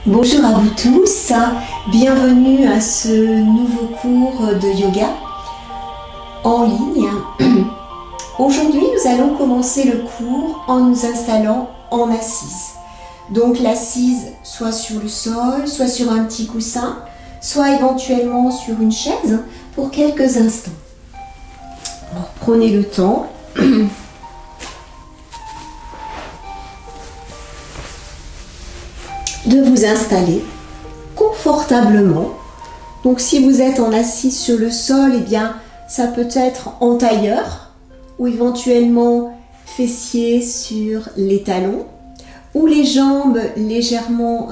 Bonjour à vous tous, bienvenue à ce nouveau cours de yoga en ligne. Aujourd'hui, nous allons commencer le cours en nous installant en assise. Donc l'assise soit sur le sol, soit sur un petit coussin, soit éventuellement sur une chaise pour quelques instants. Alors, prenez le temps. De vous installer confortablement. Donc si vous êtes en assise sur le sol, eh bien ça peut être en tailleur ou éventuellement fessiers sur les talons ou les jambes légèrement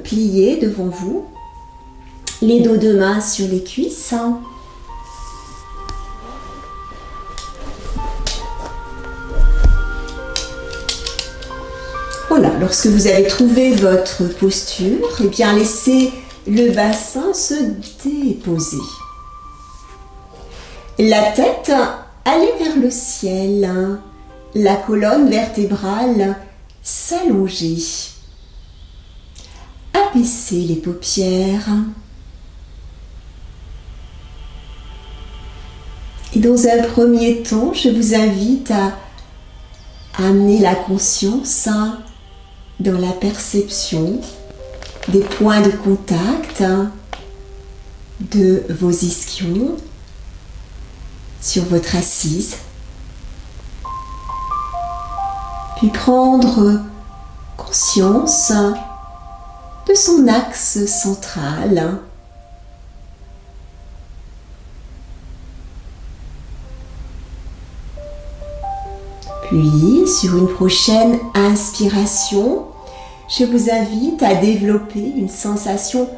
pliées devant vous, les dos de main sur les cuisses. Voilà, lorsque vous avez trouvé votre posture, eh bien laissez le bassin se déposer. La tête aller vers le ciel, la colonne vertébrale s'allonger. Abaissez les paupières. Et dans un premier temps, je vous invite à amener la conscience dans la perception des points de contact de vos ischions sur votre assise. Puis prendre conscience de son axe central. Puis, sur une prochaine inspiration, je vous invite à développer une sensation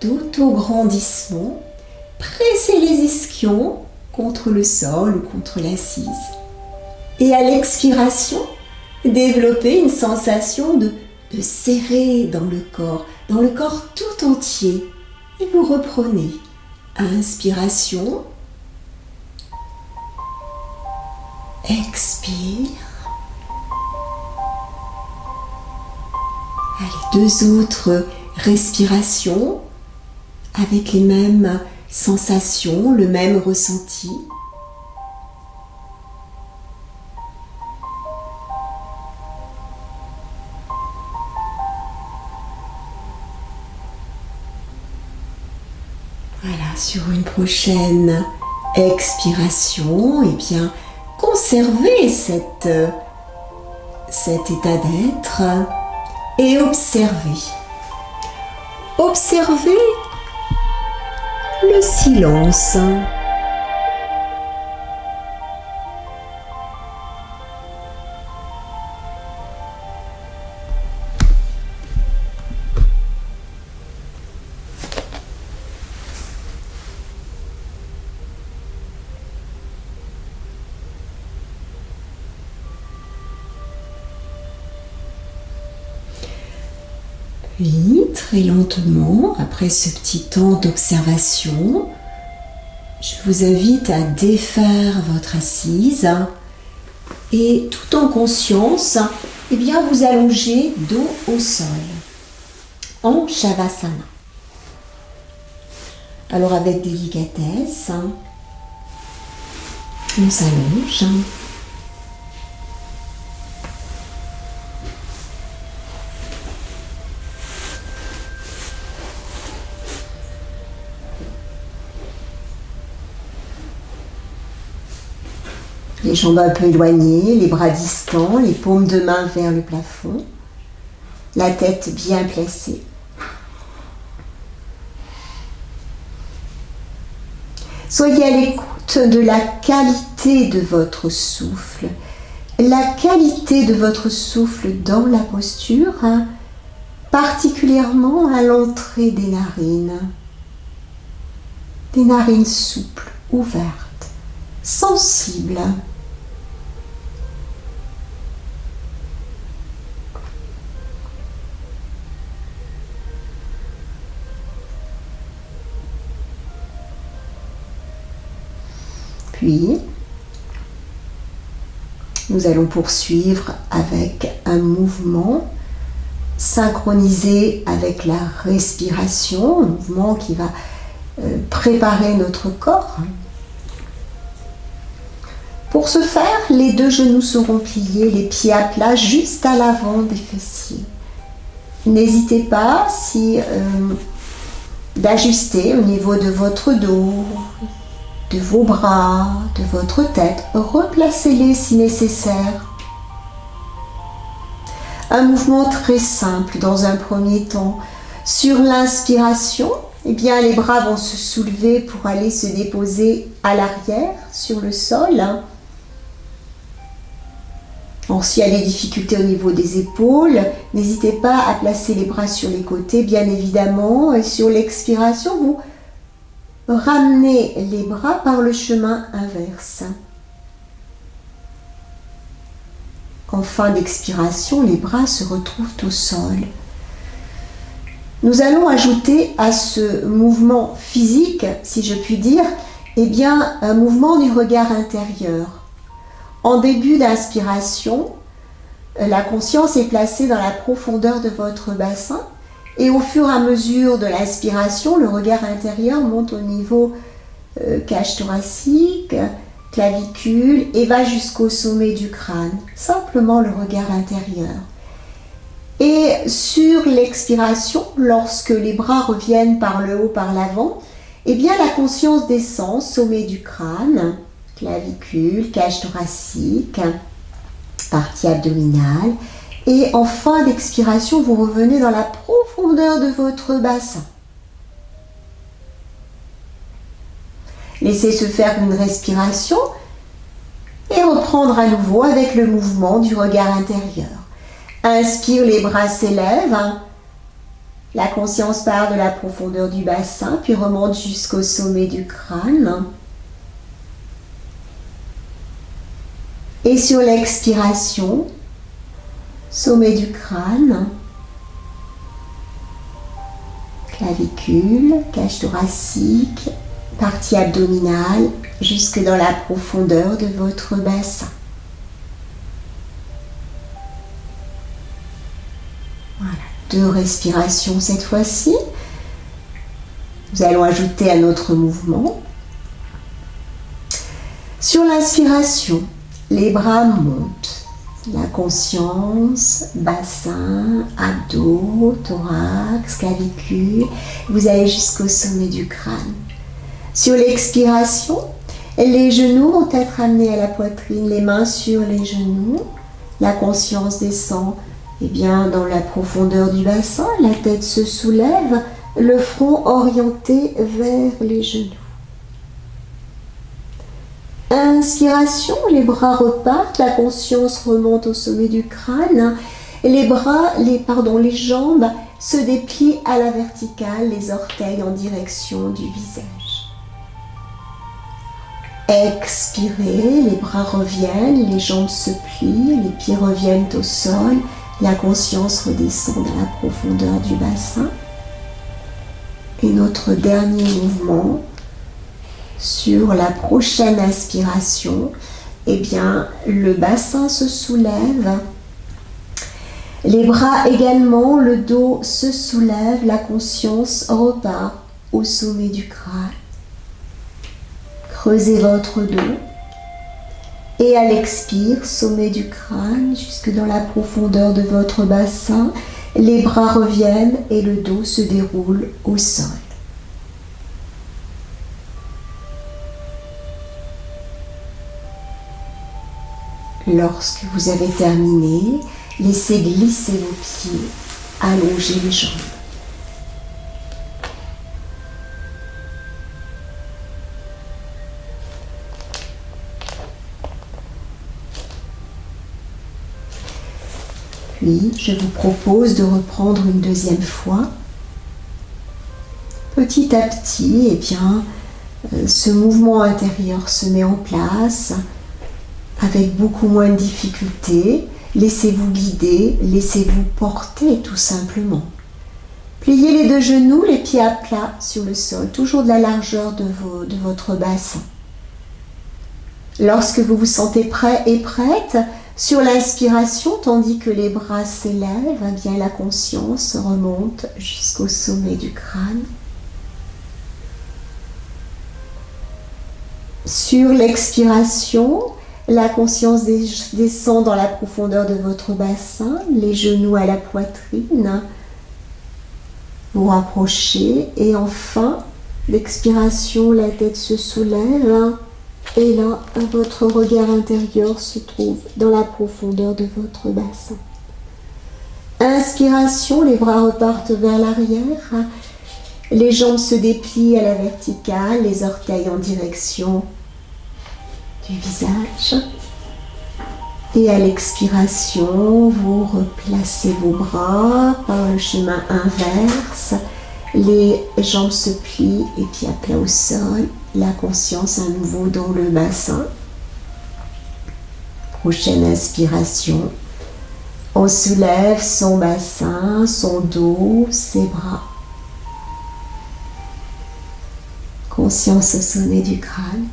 d'autograndissement. Pressez les ischions contre le sol ou contre l'assise. Et à l'expiration, développez une sensation de serrer dans le corps tout entier. Et vous reprenez. Inspiration. Expire. Allez, deux autres respirations avec les mêmes sensations, le même ressenti. Voilà, sur une prochaine expiration, eh bien, conservez cet état d'être et observez. Observez le silence. Puis, très lentement, après ce petit temps d'observation, je vous invite à défaire votre assise et tout en conscience, eh bien, vous allongez dos au sol, en Shavasana. Alors avec délicatesse, on s'allonge. Les jambes un peu éloignées, les bras distants, les paumes de main vers le plafond, la tête bien placée. Soyez à l'écoute de la qualité de votre souffle. La qualité de votre souffle dans la posture, particulièrement à l'entrée des narines. Des narines souples, ouvertes, sensibles. Puis, nous allons poursuivre avec un mouvement synchroniser avec la respiration, un mouvement qui va préparer notre corps. Pour ce faire, les deux genoux seront pliés, les pieds à plat, juste à l'avant des fessiers. N'hésitez pas d'ajuster au niveau de votre dos, de vos bras, de votre tête. Replacez-les si nécessaire. Un mouvement très simple dans un premier temps. Sur l'inspiration, eh bien, les bras vont se soulever pour aller se déposer à l'arrière sur le sol. Alors, s'il y a des difficultés au niveau des épaules, n'hésitez pas à placer les bras sur les côtés, bien évidemment. Et sur l'expiration, vous ramenez les bras par le chemin inverse. En fin d'expiration, les bras se retrouvent au sol. Nous allons ajouter à ce mouvement physique, si je puis dire, eh bien, un mouvement du regard intérieur. En début d'inspiration, la conscience est placée dans la profondeur de votre bassin et au fur et à mesure de l'inspiration, le regard intérieur monte au niveau cage thoracique, clavicule et va jusqu'au sommet du crâne. Simplement le regard intérieur. Et sur l'expiration, lorsque les bras reviennent par le haut, par l'avant, eh bien la conscience descend, sommet du crâne, clavicule, cage thoracique, partie abdominale. Et en fin d'expiration, vous revenez dans la profondeur de votre bassin. Laissez se faire une respiration et reprendre à nouveau avec le mouvement du regard intérieur. Inspire, les bras s'élèvent. La conscience part de la profondeur du bassin, puis remonte jusqu'au sommet du crâne. Et sur l'expiration, sommet du crâne, clavicule, cage thoracique, partie abdominale, jusque dans la profondeur de votre bassin. Voilà, 2 respirations cette fois-ci. Nous allons ajouter un autre mouvement. Sur l'inspiration, les bras montent. La conscience, bassin, abdos, thorax, clavicule. Vous allez jusqu'au sommet du crâne. Sur l'expiration, les genoux vont être amenés à la poitrine, les mains sur les genoux. La conscience descend bien, dans la profondeur du bassin, la tête se soulève, le front orienté vers les genoux. Inspiration, les bras repartent, la conscience remonte au sommet du crâne, les jambes se déplient à la verticale, les orteils en direction du visage. Expirez, les bras reviennent, les jambes se plient, les pieds reviennent au sol, la conscience redescend dans la profondeur du bassin. Et notre dernier mouvement, sur la prochaine inspiration, eh bien, le bassin se soulève, les bras également, le dos se soulève, la conscience repart au sommet du crâne. Creusez votre dos et à l'expire, sommet du crâne, jusque dans la profondeur de votre bassin, les bras reviennent et le dos se déroule au sol. Lorsque vous avez terminé, laissez glisser vos pieds, allongez les jambes. Puis, je vous propose de reprendre une deuxième fois. Petit à petit, eh bien, ce mouvement intérieur se met en place avec beaucoup moins de difficulté. Laissez-vous guider, laissez-vous porter tout simplement. Pliez les 2 genoux, les pieds à plat sur le sol, toujours de la largeur de votre bassin. Lorsque vous vous sentez prêt et prête, Sur l'inspiration, tandis que les bras s'élèvent, eh bien la conscience remonte jusqu'au sommet du crâne. Sur l'expiration, la conscience descend dans la profondeur de votre bassin, les genoux à la poitrine, vous rapprochez et enfin, l'expiration, la tête se soulève. Et là, votre regard intérieur se trouve dans la profondeur de votre bassin. Inspiration, les bras repartent vers l'arrière. Les jambes se déplient à la verticale, les orteils en direction du visage. Et à l'expiration, vous replacez vos bras par le chemin inverse. Les jambes se plient et pieds à plat au sol. La conscience à nouveau dans le bassin. Prochaine inspiration. On soulève son bassin, son dos, ses bras. Conscience au sommet du crâne.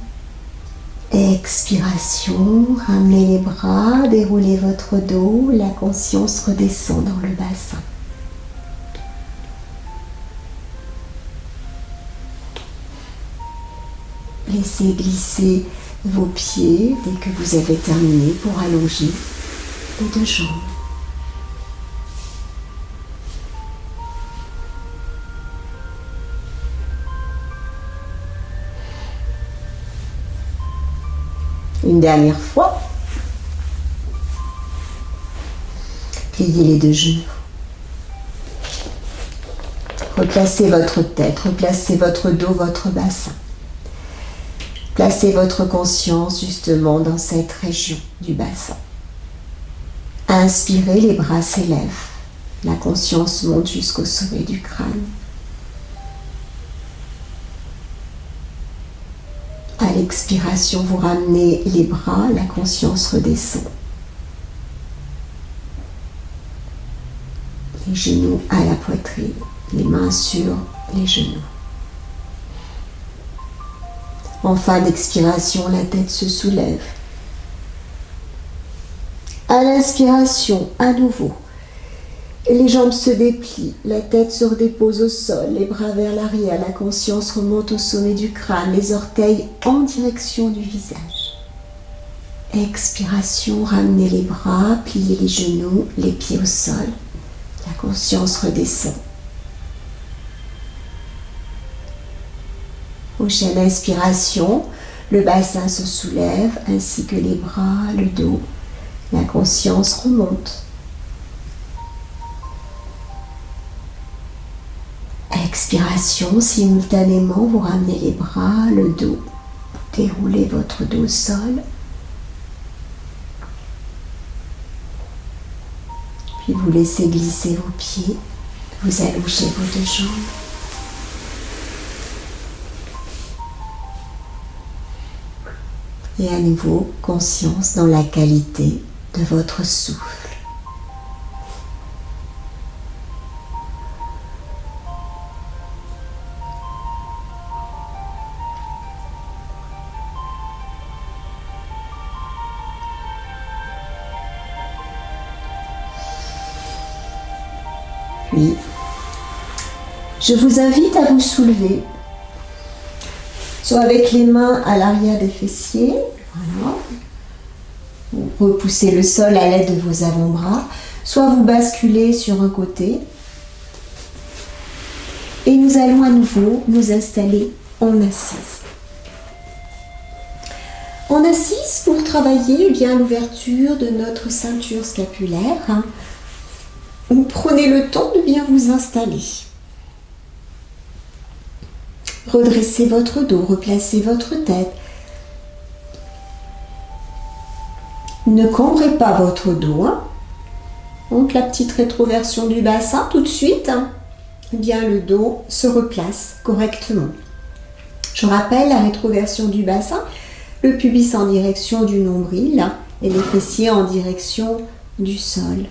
Expiration. Ramenez les bras, déroulez votre dos. La conscience redescend dans le bassin. Laissez glisser vos pieds dès que vous avez terminé pour allonger les deux jambes. Une dernière fois. Pliez les deux genoux. Replacez votre tête, replacez votre dos, votre bassin. Placez votre conscience justement dans cette région du bassin. Inspirez, les bras s'élèvent. La conscience monte jusqu'au sommet du crâne. À l'expiration, vous ramenez les bras, la conscience redescend. Les genoux à la poitrine, les mains sur les genoux. En fin d'expiration, la tête se soulève. À l'inspiration, à nouveau, les jambes se déplient, la tête se redépose au sol, les bras vers l'arrière, la conscience remonte au sommet du crâne, les orteils en direction du visage. Expiration, ramenez les bras, pliez les genoux, les pieds au sol, la conscience redescend. Prochaine inspiration, le bassin se soulève ainsi que les bras, le dos. La conscience remonte. Expiration, simultanément, vous ramenez les bras, le dos. Déroulez votre dos au sol. Puis vous laissez glisser vos pieds. Vous allongez vos deux jambes. Et à nouveau, conscience dans la qualité de votre souffle. Puis, je vous invite à vous soulever, soit avec les mains à l'arrière des fessiers, voilà. Vous repoussez le sol à l'aide de vos avant-bras, soit vous basculez sur un côté. Et nous allons à nouveau nous installer en assise. En assise, pour travailler l'ouverture de notre ceinture scapulaire, vous prenez le temps de bien vous installer. Redressez votre dos, replacez votre tête. Ne cambrez pas votre dos. Donc la petite rétroversion du bassin, tout de suite, bien le dos se replace correctement. Je rappelle la rétroversion du bassin, le pubis en direction du nombril et les fessiers en direction du sol.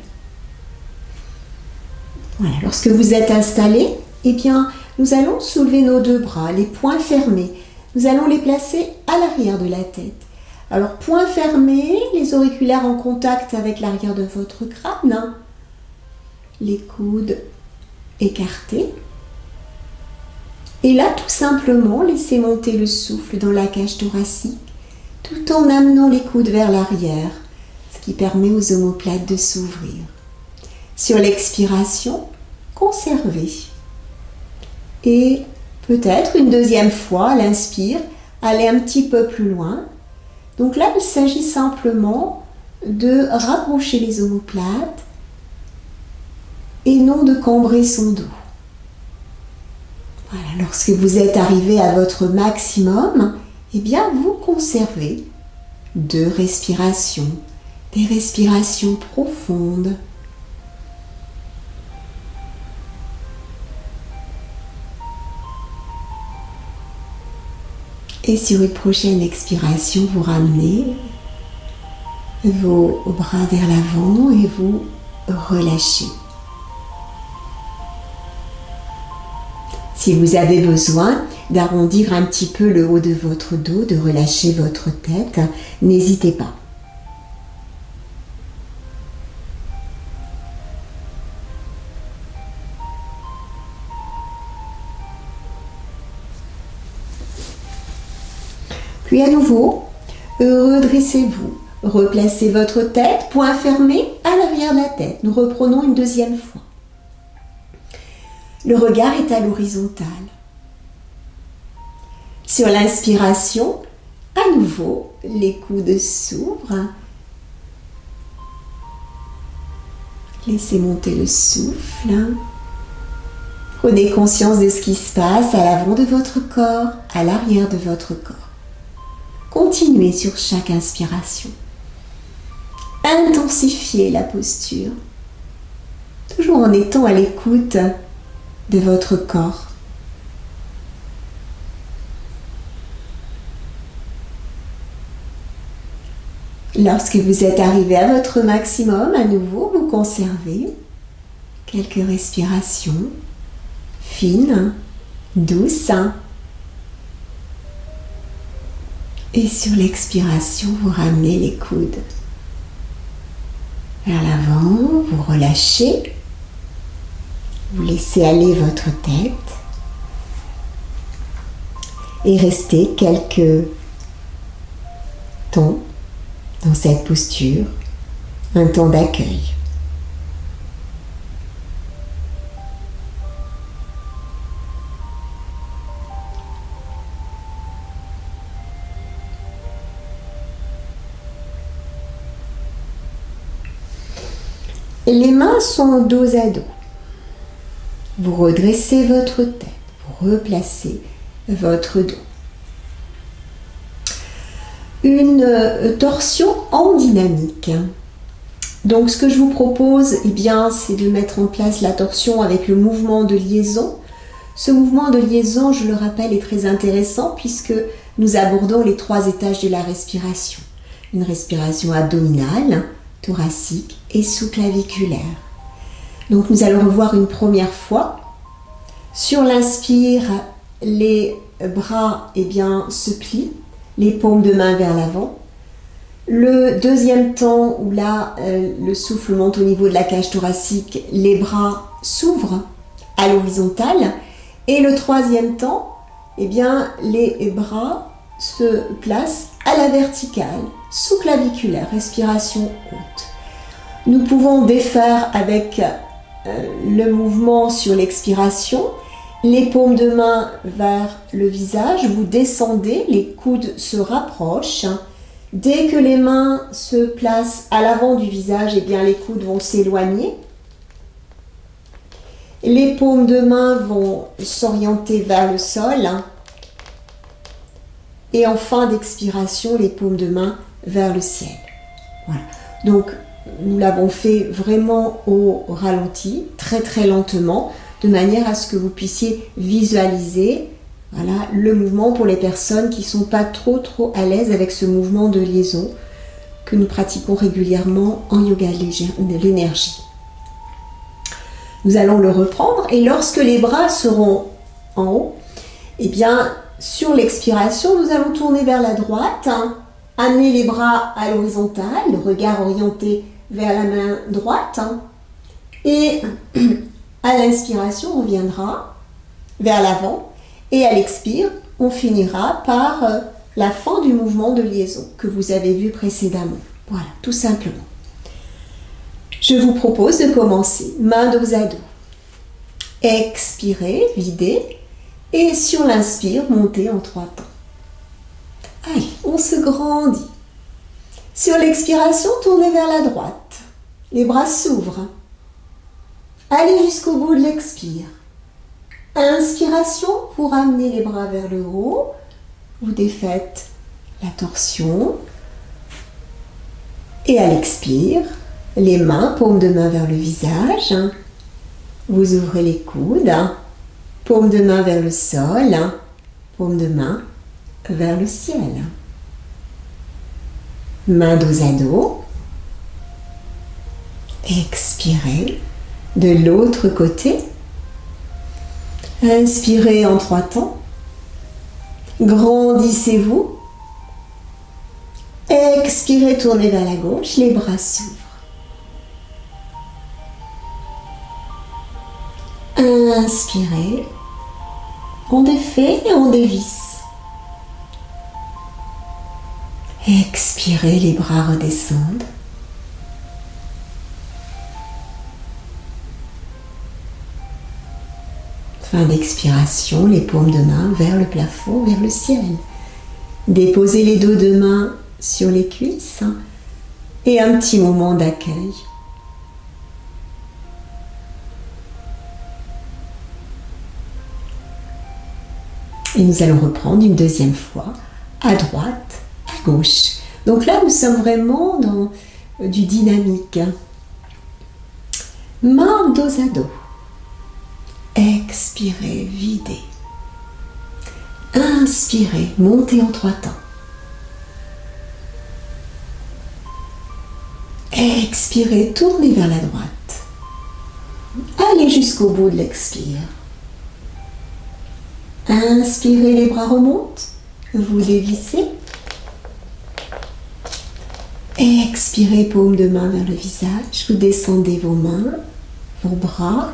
Voilà, lorsque vous êtes installé, eh bien, nous allons soulever nos deux bras, les poings fermés. Nous allons les placer à l'arrière de la tête. Alors, poings fermés, les auriculaires en contact avec l'arrière de votre crâne, les coudes écartés. Et là, tout simplement, laissez monter le souffle dans la cage thoracique, tout en amenant les coudes vers l'arrière, ce qui permet aux omoplates de s'ouvrir. Sur l'expiration, conservez. Et peut-être une deuxième fois, à l'inspire, allez un petit peu plus loin. Donc là, il s'agit simplement de rapprocher les omoplates et non de cambrer son dos. Voilà, lorsque vous êtes arrivé à votre maximum, eh bien vous conservez 2 respirations, des respirations profondes. Et sur une prochaine expiration, vous ramenez vos bras vers l'avant et vous relâchez. Si vous avez besoin d'arrondir un petit peu le haut de votre dos, de relâcher votre tête, n'hésitez pas. Puis à nouveau, redressez-vous, replacez votre tête, poings fermés à l'arrière de la tête. Nous reprenons une deuxième fois. Le regard est à l'horizontale. Sur l'inspiration, à nouveau, les coudes s'ouvrent. Laissez monter le souffle. Prenez conscience de ce qui se passe à l'avant de votre corps, à l'arrière de votre corps. Continuez sur chaque inspiration. Intensifiez la posture, toujours en étant à l'écoute de votre corps. Lorsque vous êtes arrivé à votre maximum, à nouveau, vous conservez quelques respirations fines, douces. Et sur l'expiration, vous ramenez les coudes vers l'avant, vous relâchez. Vous laissez aller votre tête et restez quelques temps dans cette posture, un temps d'accueil. Les mains sont dos à dos. Vous redressez votre tête, vous replacez votre dos. Une torsion en dynamique. Donc ce que je vous propose, eh bien, c'est de mettre en place la torsion avec le mouvement de liaison. Ce mouvement de liaison, je le rappelle, est très intéressant puisque nous abordons les 3 étages de la respiration. Une respiration abdominale, thoracique et sous-claviculaire. Donc nous allons revoir une première fois. Sur l'inspire, les bras se plient, les paumes de main vers l'avant. Le deuxième temps où là le souffle monte au niveau de la cage thoracique, les bras s'ouvrent à l'horizontale. Et le troisième temps, les bras se placent à la verticale, sous-claviculaire, respiration haute. Nous pouvons défaire avec le mouvement sur l'expiration, les paumes de main vers le visage, vous descendez, les coudes se rapprochent. Dès que les mains se placent à l'avant du visage, les coudes vont s'éloigner. Les paumes de main vont s'orienter vers le sol. Et en fin d'expiration, les paumes de main vers le ciel. Voilà. Donc, nous l'avons fait vraiment au ralenti, très très lentement, de manière à ce que vous puissiez visualiser le mouvement pour les personnes qui ne sont pas trop à l'aise avec ce mouvement de liaison que nous pratiquons régulièrement en yoga de l'énergie. Nous allons le reprendre et lorsque les bras seront en haut, sur l'expiration, nous allons tourner vers la droite amenez les bras à l'horizontale, le regard orienté vers la main droite. Et à l'inspiration, on reviendra vers l'avant. Et à l'expire, on finira par la fin du mouvement de liaison que vous avez vu précédemment. Voilà, tout simplement. Je vous propose de commencer main dos à dos. Expirez, videz. Et sur l'inspire, montez en 3 temps. Allez, on se grandit. Sur l'expiration, tournez vers la droite. Les bras s'ouvrent. Allez jusqu'au bout de l'expire. Inspiration, vous ramenez les bras vers le haut. Vous défaites la torsion. Et à l'expire, les mains, paume de main vers le visage. Vous ouvrez les coudes. Paume de main vers le sol. Paume de main vers le ciel. Main dos à dos. Expirez de l'autre côté. Inspirez en 3 temps. Grandissez-vous. Expirez, tournez vers la gauche, les bras s'ouvrent. Inspirez. On défait et on dévisse. Expirez, les bras redescendent. Fin d'expiration, les paumes de main vers le plafond, vers le ciel. Déposez les dos de main sur les cuisses et un petit moment d'accueil. Et nous allons reprendre une deuxième fois à droite, à gauche. Donc là, nous sommes vraiment dans du dynamique. Main dos à dos. Expirez, videz. Inspirez, montez en 3 temps. Expirez, tournez vers la droite. Allez jusqu'au bout de l'expire. Inspirez, les bras remontent. Vous dévissez. Expirez, paume de main vers le visage. Vous descendez vos mains, vos bras.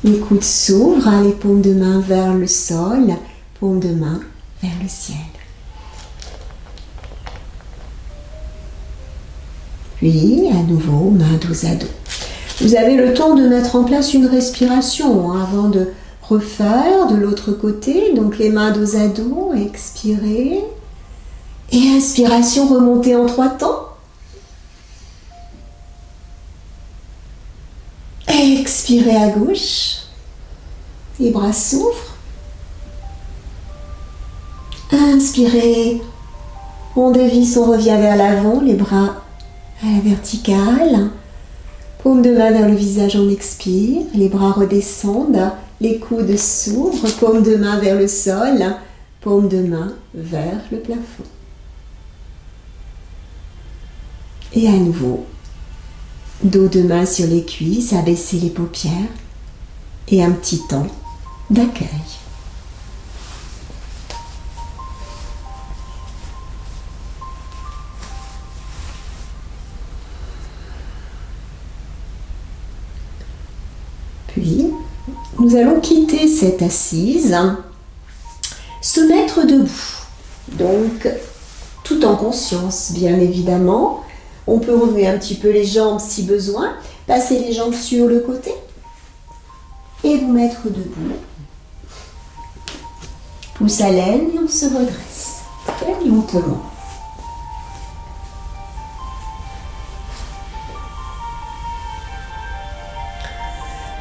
Les coudes s'ouvrent, les paumes de main vers le sol, paume de main vers le ciel. Puis, à nouveau, main dos à dos. Vous avez le temps de mettre en place une respiration avant de refaire de l'autre côté. Donc, les mains dos à dos, expirez. Et inspiration, remontez en 3 temps. Expirez à gauche, les bras s'ouvrent. Inspirez, on dévisse, on revient vers l'avant, les bras à la verticale. Paume de main vers le visage, on expire, les bras redescendent, les coudes s'ouvrent, paume de main vers le sol, paume de main vers le plafond. Et à nouveau, dos de main sur les cuisses, abaissez les paupières et un petit temps d'accueil. Puis, nous allons quitter cette assise, se mettre debout. Donc, tout en conscience, bien évidemment. On peut remuer un petit peu les jambes si besoin, passer les jambes sur le côté et vous mettre debout. Pouce à l'aine et on se redresse très lentement.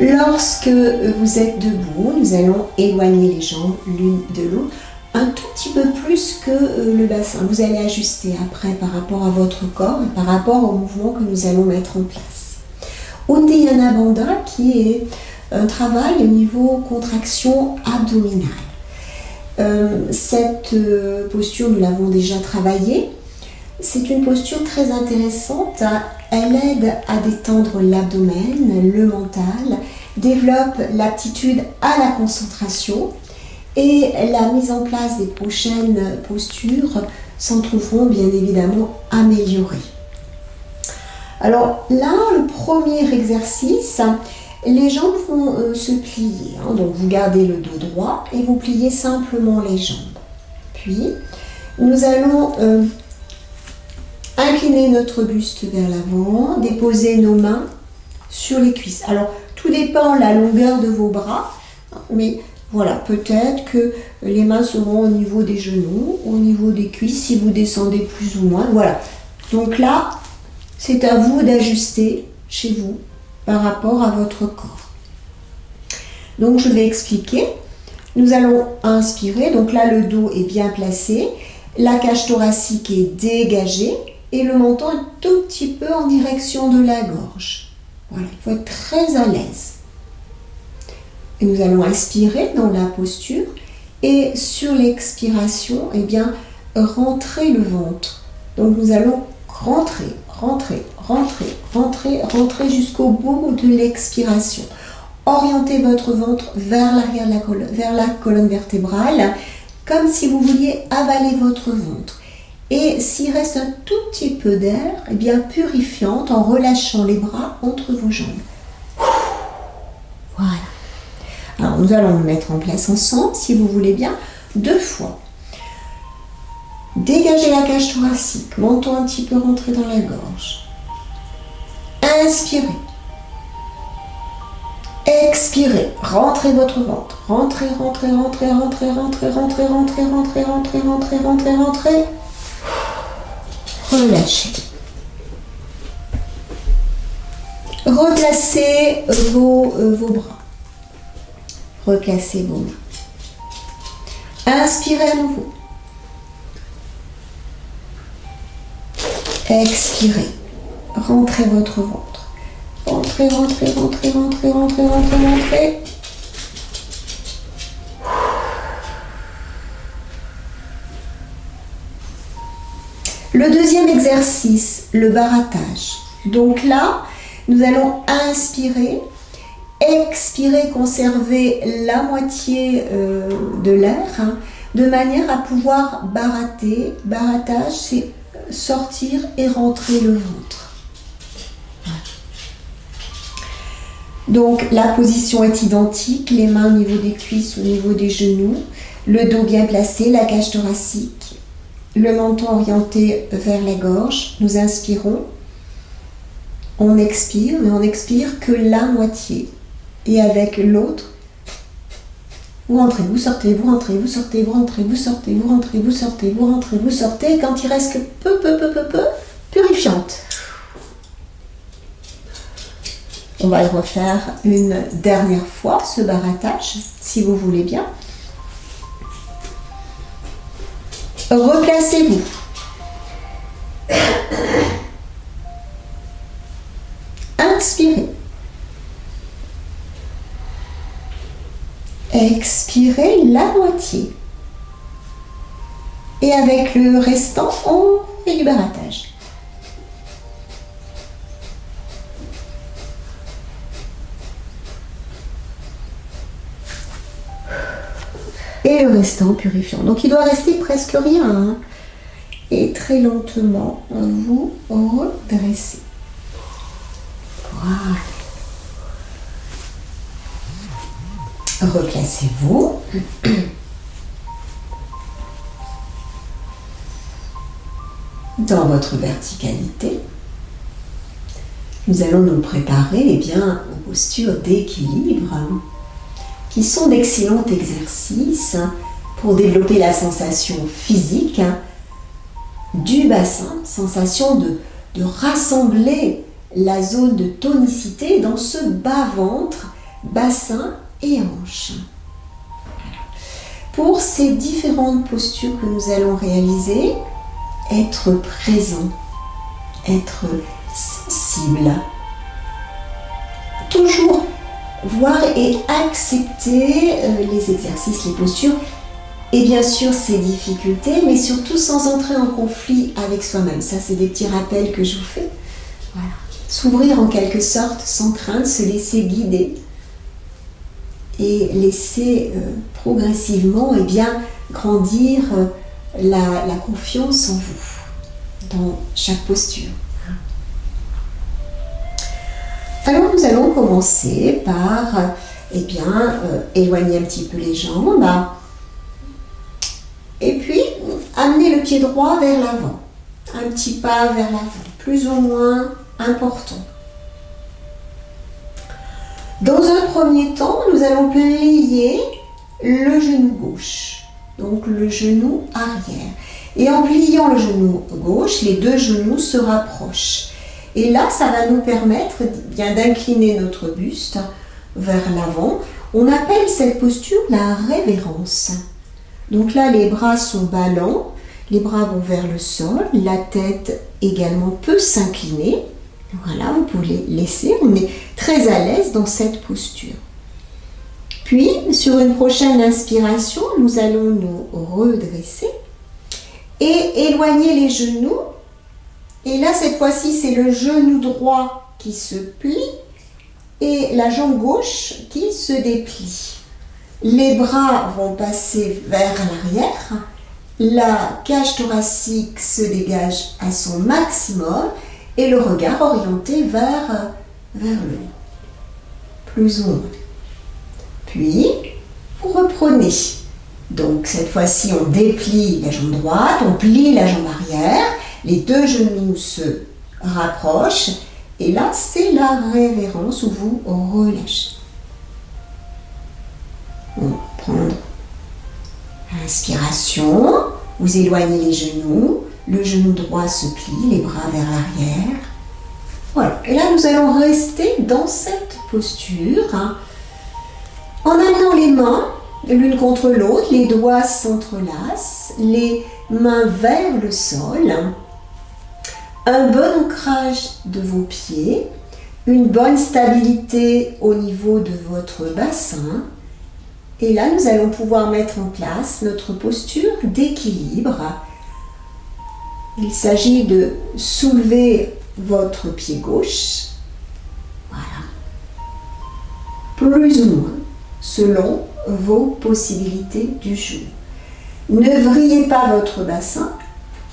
Lorsque vous êtes debout, nous allons éloigner les jambes l'une de l'autre un tout petit peu plus que le bassin. Vous allez ajuster après par rapport à votre corps et par rapport au mouvement que nous allons mettre en place. Uddiyana Bandha, qui est un travail au niveau contraction abdominale. Cette posture, nous l'avons déjà travaillée. C'est une posture très intéressante. Elle aide à détendre l'abdomen, le mental, développe l'aptitude à la concentration et la mise en place des prochaines postures s'en trouveront bien évidemment améliorés. Alors là, le premier exercice, les jambes vont se plier. Donc vous gardez le dos droit et vous pliez simplement les jambes. Puis, nous allons incliner notre buste vers l'avant, déposer nos mains sur les cuisses. Alors, tout dépend de la longueur de vos bras, mais voilà, peut-être que les mains seront au niveau des genoux, au niveau des cuisses, si vous descendez plus ou moins. Voilà. Donc là, c'est à vous d'ajuster chez vous par rapport à votre corps. Donc, je vais expliquer. Nous allons inspirer. Donc là, le dos est bien placé. La cage thoracique est dégagée. Et le menton un tout petit peu en direction de la gorge. Voilà, il faut être très à l'aise. Et nous allons inspirer dans la posture et sur l'expiration, eh bien, rentrer le ventre. Donc nous allons rentrer, rentrer, rentrer, rentrer, rentrer jusqu'au bout de l'expiration. Orientez votre ventre vers l'arrière de la colonne, vers la colonne vertébrale, comme si vous vouliez avaler votre ventre. Et s'il reste un tout petit peu d'air, eh bien purifiante en relâchant les bras entre vos jambes. Voilà. Alors nous allons nous mettre en place ensemble, si vous voulez bien, 2 fois. Dégagez la cage thoracique, menton un petit peu rentré dans la gorge. Inspirez. Expirez, rentrez votre ventre. Rentrez, rentrez, rentrez, rentrez, rentrez, rentrez, rentrez, rentrez, rentrez, rentrez, rentrez, rentrez. Relâchez. Replacez vos bras. Replacez vos mains. Inspirez à nouveau. Expirez. Rentrez votre ventre. Rentrez, rentrez, rentrez, rentrez, rentrez, rentrez, rentrez. Le deuxième exercice, le barattage. Donc là, nous allons inspirer, expirer, conserver la moitié de l'air, de manière à pouvoir barater. Barattage, c'est sortir et rentrer le ventre. Donc la position est identique, les mains au niveau des cuisses, au niveau des genoux, le dos bien placé, la cage thoracique, le menton orienté vers la gorge. Nous inspirons, on expire, mais on n'expire que la moitié. Et avec l'autre, vous rentrez, vous sortez, vous rentrez, vous sortez, vous rentrez, vous sortez, vous rentrez, vous sortez, vous rentrez, vous sortez. Et quand il reste que peu, purifiante. On va le refaire une dernière fois, ce barattage, si vous voulez bien. Replacez-vous. Inspirez. Expirez la moitié. Et avec le restant, on fait du barattage. Et le restant purifiant. Donc il doit rester presque rien. Et très lentement, vous redressez. Voilà. Replacez-vous. Dans votre verticalité. Nous allons nous préparer aux postures d'équilibre, qui sont d'excellents exercices pour développer la sensation physique du bassin, sensation de rassembler la zone de tonicité dans ce bas-ventre, bassin et hanche. Pour ces différentes postures que nous allons réaliser, être présent, être sensible, toujours voir et accepter les exercices, les postures et bien sûr ses difficultés, mais surtout sans entrer en conflit avec soi-même. Ça, c'est des petits rappels que je vous fais. Voilà. S'ouvrir en quelque sorte sans crainte, se laisser guider et laisser progressivement grandir la confiance en vous, dans chaque posture. Alors nous allons commencer par éloigner un petit peu les jambes et puis amener le pied droit vers l'avant, un petit pas vers l'avant, plus ou moins important. Dans un premier temps, nous allons plier le genou gauche, donc le genou arrière. Et en pliant le genou gauche, les deux genoux se rapprochent. Et là, ça va nous permettre bien d'incliner notre buste vers l'avant. On appelle cette posture la révérence. Donc là, les bras sont ballants, les bras vont vers le sol, la tête également peut s'incliner. Voilà, vous pouvez laisser, on est très à l'aise dans cette posture. Puis, sur une prochaine inspiration, nous allons nous redresser et éloigner les genoux. Et là, cette fois-ci, c'est le genou droit qui se plie et la jambe gauche qui se déplie. Les bras vont passer vers l'arrière. La cage thoracique se dégage à son maximum et le regard orienté vers le haut. Plus ou moins. Puis, vous reprenez. Donc, cette fois-ci, on déplie la jambe droite, on plie la jambe arrière. Les deux genoux se rapprochent et là, c'est la révérence où vous relâchez. On va prendre inspiration, vous éloignez les genoux, le genou droit se plie, les bras vers l'arrière. Voilà, et là, nous allons rester dans cette posture en amenant les mains l'une contre l'autre, les doigts s'entrelacent, les mains vers le sol. Un bon ancrage de vos pieds, une bonne stabilité au niveau de votre bassin. Et là, nous allons pouvoir mettre en place notre posture d'équilibre. Il s'agit de soulever votre pied gauche. Voilà. Plus ou moins, selon vos possibilités du jour. Ne vrillez pas votre bassin.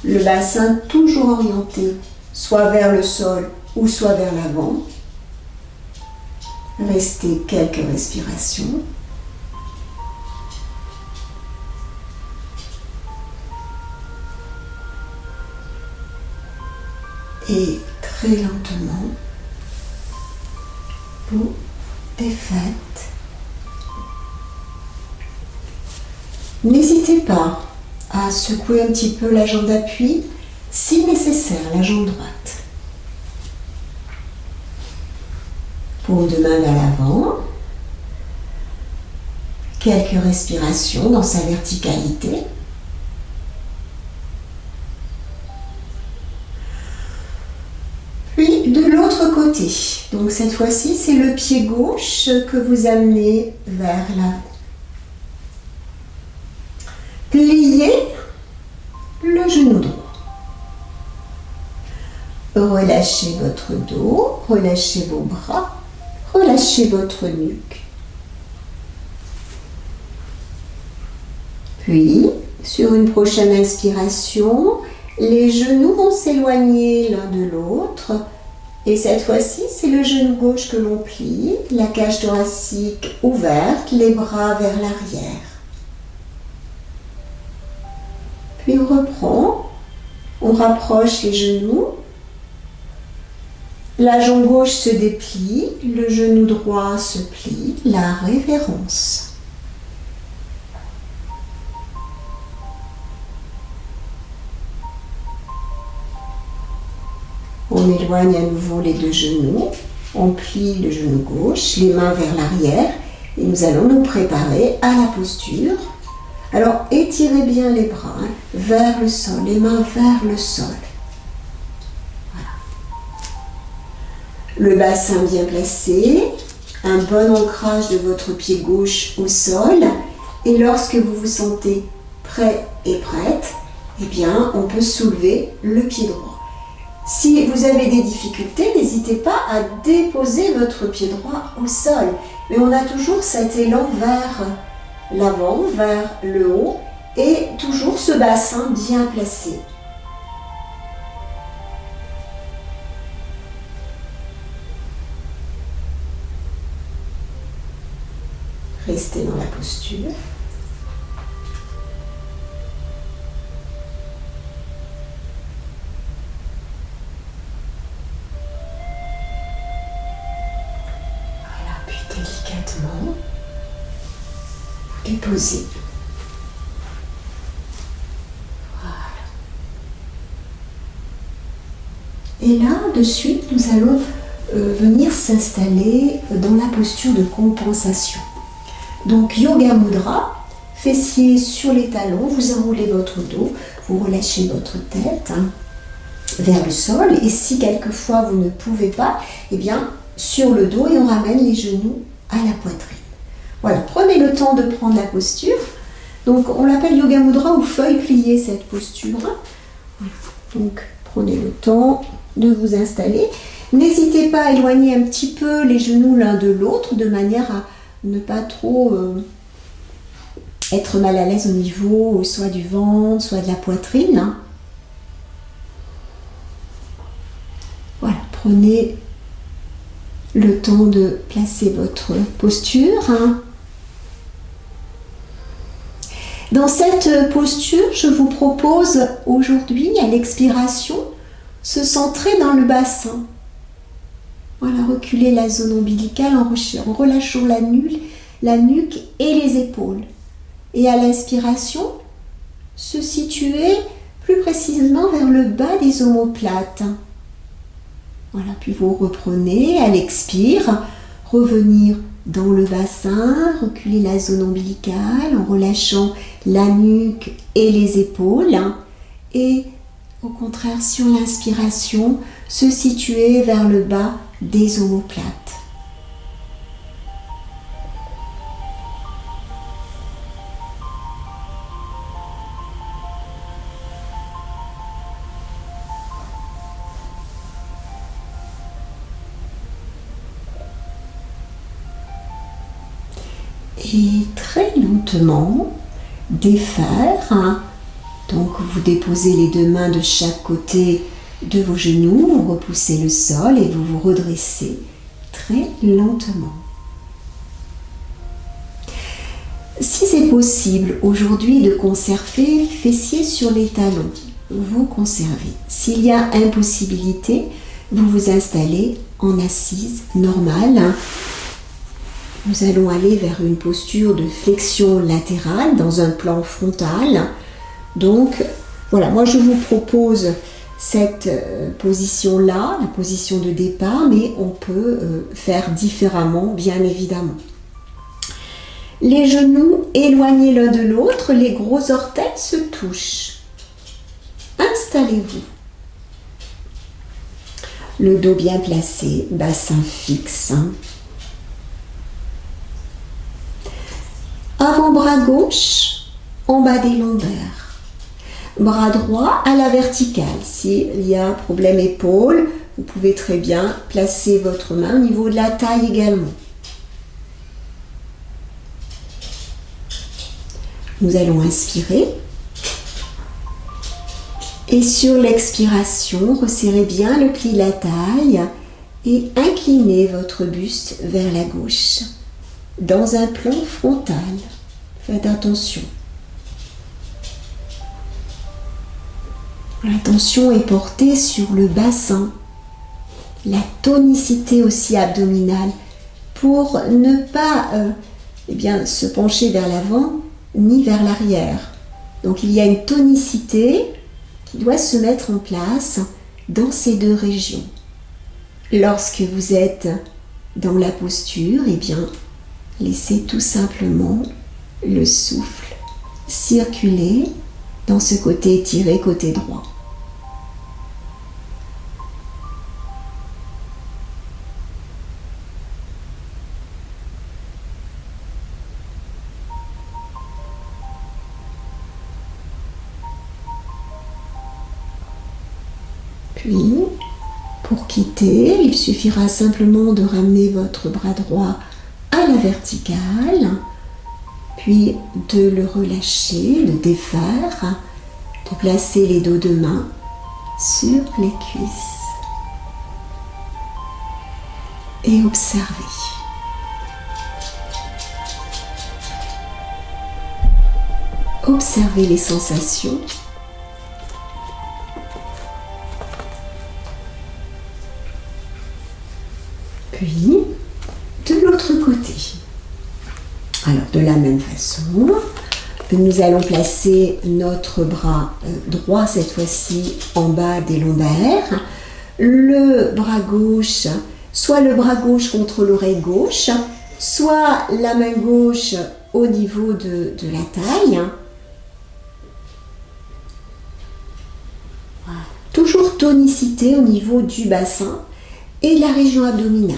Le bassin toujours orienté, soit vers le sol ou soit vers l'avant. Restez quelques respirations. Et très lentement, vous défaites. N'hésitez pas à secouer un petit peu la jambe d'appui, si nécessaire, la jambe droite. Paume de main vers l'avant. Quelques respirations dans sa verticalité. Puis de l'autre côté. Donc cette fois-ci, c'est le pied gauche que vous amenez vers l'avant. Pliez le genou droit. Relâchez votre dos, relâchez vos bras, relâchez votre nuque. Puis, sur une prochaine inspiration, les genoux vont s'éloigner l'un de l'autre. Et cette fois-ci, c'est le genou gauche que l'on plie, la cage thoracique ouverte, les bras vers l'arrière. Puis on reprend, on rapproche les genoux, la jambe gauche se déplie, le genou droit se plie, la révérence. On éloigne à nouveau les deux genoux, on plie le genou gauche, les mains vers l'arrière et nous allons nous préparer à la posture. Alors, étirez bien les bras vers le sol, les mains vers le sol. Voilà. Le bassin bien placé, un bon ancrage de votre pied gauche au sol. Et lorsque vous vous sentez prêt et prête, eh bien, on peut soulever le pied droit. Si vous avez des difficultés, n'hésitez pas à déposer votre pied droit au sol. Mais on a toujours cet élan vers l'avant, vers le haut, Et toujours ce bassin bien placé. Restez dans la posture. Voilà, puis délicatement, vous déposez. Et là, de suite, nous allons venir s'installer dans la posture de compensation. Donc, Yoga Mudra, fessiers sur les talons, vous enroulez votre dos, vous relâchez votre tête vers le sol. Et si quelquefois vous ne pouvez pas, eh bien, sur le dos et on ramène les genoux à la poitrine. Voilà, prenez le temps de prendre la posture. Donc, on l'appelle Yoga Mudra ou feuille pliée, cette posture. Voilà. Donc, prenez le temps de vous installer. N'hésitez pas à éloigner un petit peu les genoux l'un de l'autre de manière à ne pas trop être mal à l'aise au niveau soit du ventre, soit de la poitrine. Voilà, prenez le temps de placer votre posture. Dans cette posture, je vous propose aujourd'hui, à l'expiration, se centrer dans le bassin. Voilà, reculer la zone ombilicale en relâchant la nuque et les épaules. Et à l'inspiration, se situer plus précisément vers le bas des omoplates. Voilà, puis vous reprenez à l'expire, revenir dans le bassin, reculer la zone ombilicale en relâchant la nuque et les épaules. Et au contraire, sur l'inspiration, se situer vers le bas des omoplates. Et très lentement, défaire. Donc vous déposez les deux mains de chaque côté de vos genoux, vous repoussez le sol et vous vous redressez très lentement. Si c'est possible aujourd'hui de conserver fessiers sur les talons, vous conservez. S'il y a impossibilité, vous vous installez en assise normale. Nous allons aller vers une posture de flexion latérale dans un plan frontal. Donc voilà, moi je vous propose cette position-là, la position de départ, mais on peut faire différemment, bien évidemment. Les genoux éloignés l'un de l'autre, les gros orteils se touchent. Installez-vous. Le dos bien placé, bassin fixe. Avant-bras gauche, en bas des lombaires. Bras droit à la verticale. S'il y a un problème épaule, vous pouvez très bien placer votre main au niveau de la taille également. Nous allons inspirer. Et sur l'expiration, resserrez bien le pli de la taille et inclinez votre buste vers la gauche. Dans un plan frontal. Faites attention. L'attention est portée sur le bassin, la tonicité aussi abdominale, pour ne pas se pencher vers l'avant ni vers l'arrière. Donc il y a une tonicité qui doit se mettre en place dans ces deux régions. Lorsque vous êtes dans la posture, laissez tout simplement le souffle circuler dans ce côté étiré, côté droit. Puis, pour quitter, il suffira simplement de ramener votre bras droit à la verticale, puis de le relâcher, de défaire, de placer les dos de main sur les cuisses et observer. Observez les sensations. Puis, de l'autre côté. Alors, de la même façon, nous allons placer notre bras droit, cette fois-ci, en bas des lombaires. Le bras gauche, soit le bras gauche contre l'oreille gauche, soit la main gauche au niveau de la taille. Voilà. Toujours tonicité au niveau du bassin et de la région abdominale.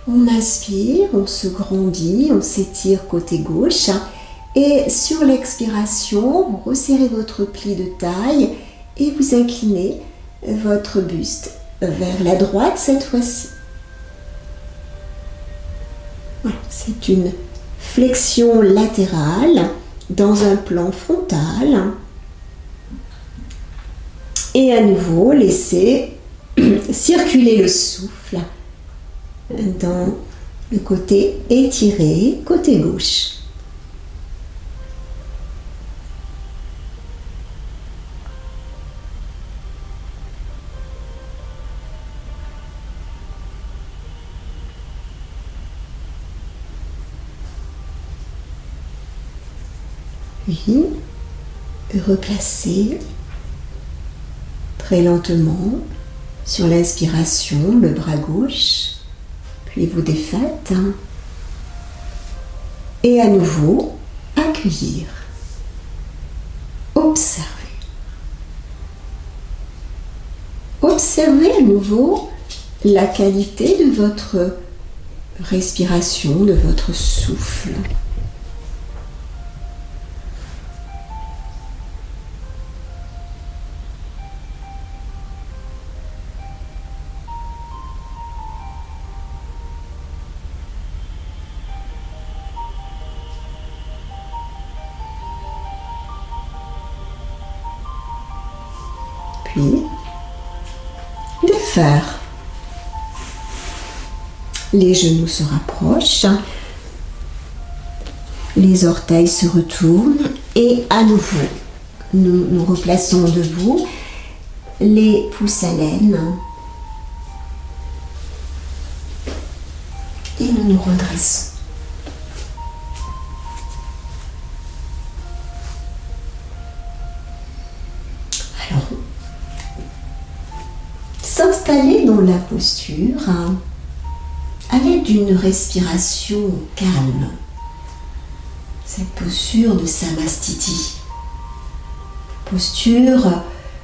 On inspire, on se grandit, on s'étire côté gauche. Et sur l'expiration, vous resserrez votre pli de taille et vous inclinez votre buste vers la droite cette fois-ci. Voilà, c'est une flexion latérale dans un plan frontal. Et à nouveau, laissez circuler le souffle dans le côté étiré, côté gauche. Puis, replacez très lentement sur l'inspiration le bras gauche, puis vous défaites et à nouveau accueillir, observer. Observez à nouveau la qualité de votre respiration, de votre souffle. Puis, défaire. Les genoux se rapprochent, les orteils se retournent et à nouveau, nous nous replaçons debout, les pouces à l'aine et nous nous redressons. Alors, s'installer dans la posture à l'aide d'une respiration calme. Cette posture de Samastiti. Posture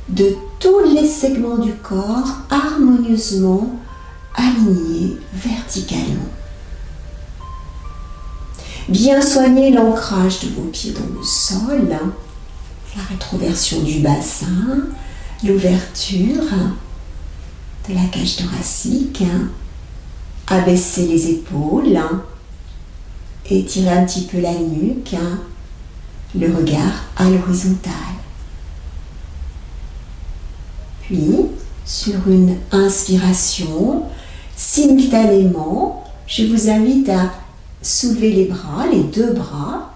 de tous les segments du corps harmonieusement alignés verticalement. Bien soigner l'ancrage de vos pieds dans le sol, la rétroversion du bassin, l'ouverture de la cage thoracique, abaisser les épaules, étirer un petit peu la nuque, le regard à l'horizontale. Puis, sur une inspiration, simultanément, je vous invite à soulever les bras, les deux bras,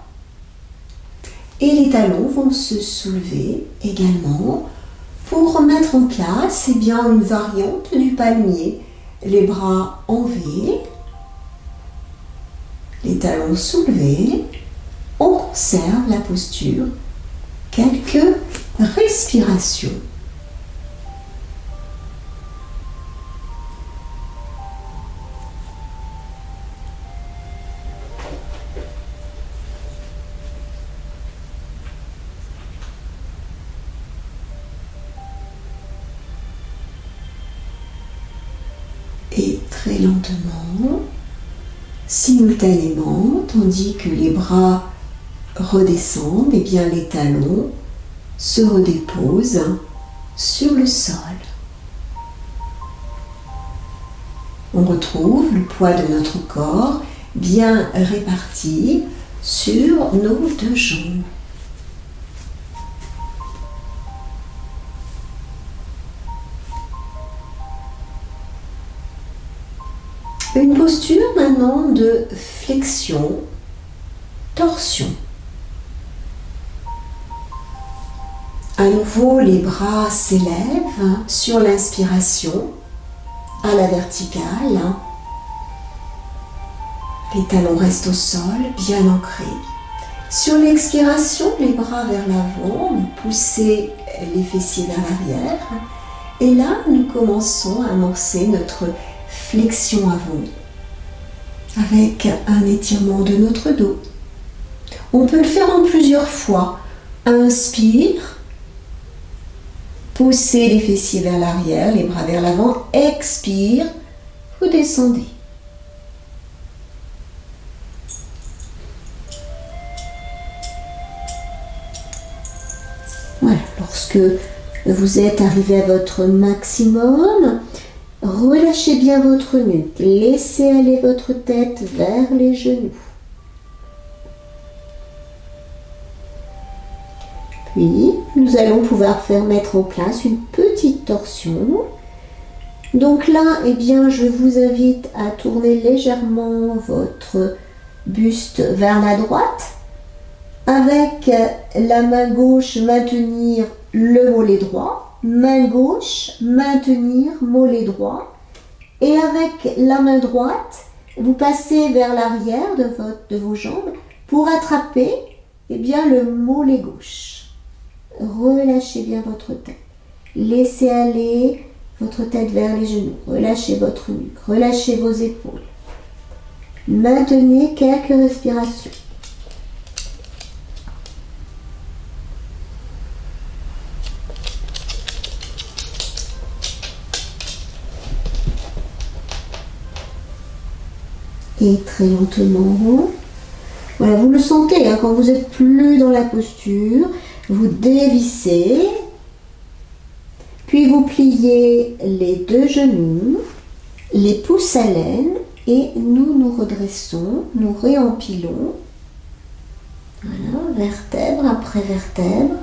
et les talons vont se soulever également pour remettre en place une variante du palmier. Les bras en V, les talons soulevés, on conserve la posture, quelques respirations. Et très lentement, simultanément, tandis que les bras redescendent, et bien les talons se redéposent sur le sol. On retrouve le poids de notre corps bien réparti sur nos deux jambes. Une posture maintenant de flexion, torsion. À nouveau, les bras s'élèvent sur l'inspiration à la verticale. Les talons restent au sol, bien ancrés. Sur l'expiration, les bras vers l'avant, vous poussez les fessiers vers l'arrière. Et là, nous commençons à amorcer notre flexion avant, avec un étirement de notre dos. On peut le faire en plusieurs fois. Inspire, poussez les fessiers vers l'arrière, les bras vers l'avant. Expire, vous descendez. Voilà, lorsque vous êtes arrivé à votre maximum, relâchez bien votre nuque, laissez aller votre tête vers les genoux. Puis, nous allons pouvoir mettre en place une petite torsion. Donc là, eh bien, je vous invite à tourner légèrement votre buste vers la droite. Avec la main gauche, maintenir le mollet droit. Main gauche, maintenir mollet droit. Et avec la main droite, vous passez vers l'arrière de vos jambes pour attraper eh bien, le mollet gauche. Relâchez bien votre tête. Laissez aller votre tête vers les genoux. Relâchez votre nuque. Relâchez vos épaules. Maintenez quelques respirations. Et très lentement, voilà, vous le sentez, hein, quand vous n'êtes plus dans la posture, vous dévissez, puis vous pliez les deux genoux, les pouces à l'aine, et nous nous redressons, nous réempilons, voilà, vertèbre après vertèbre,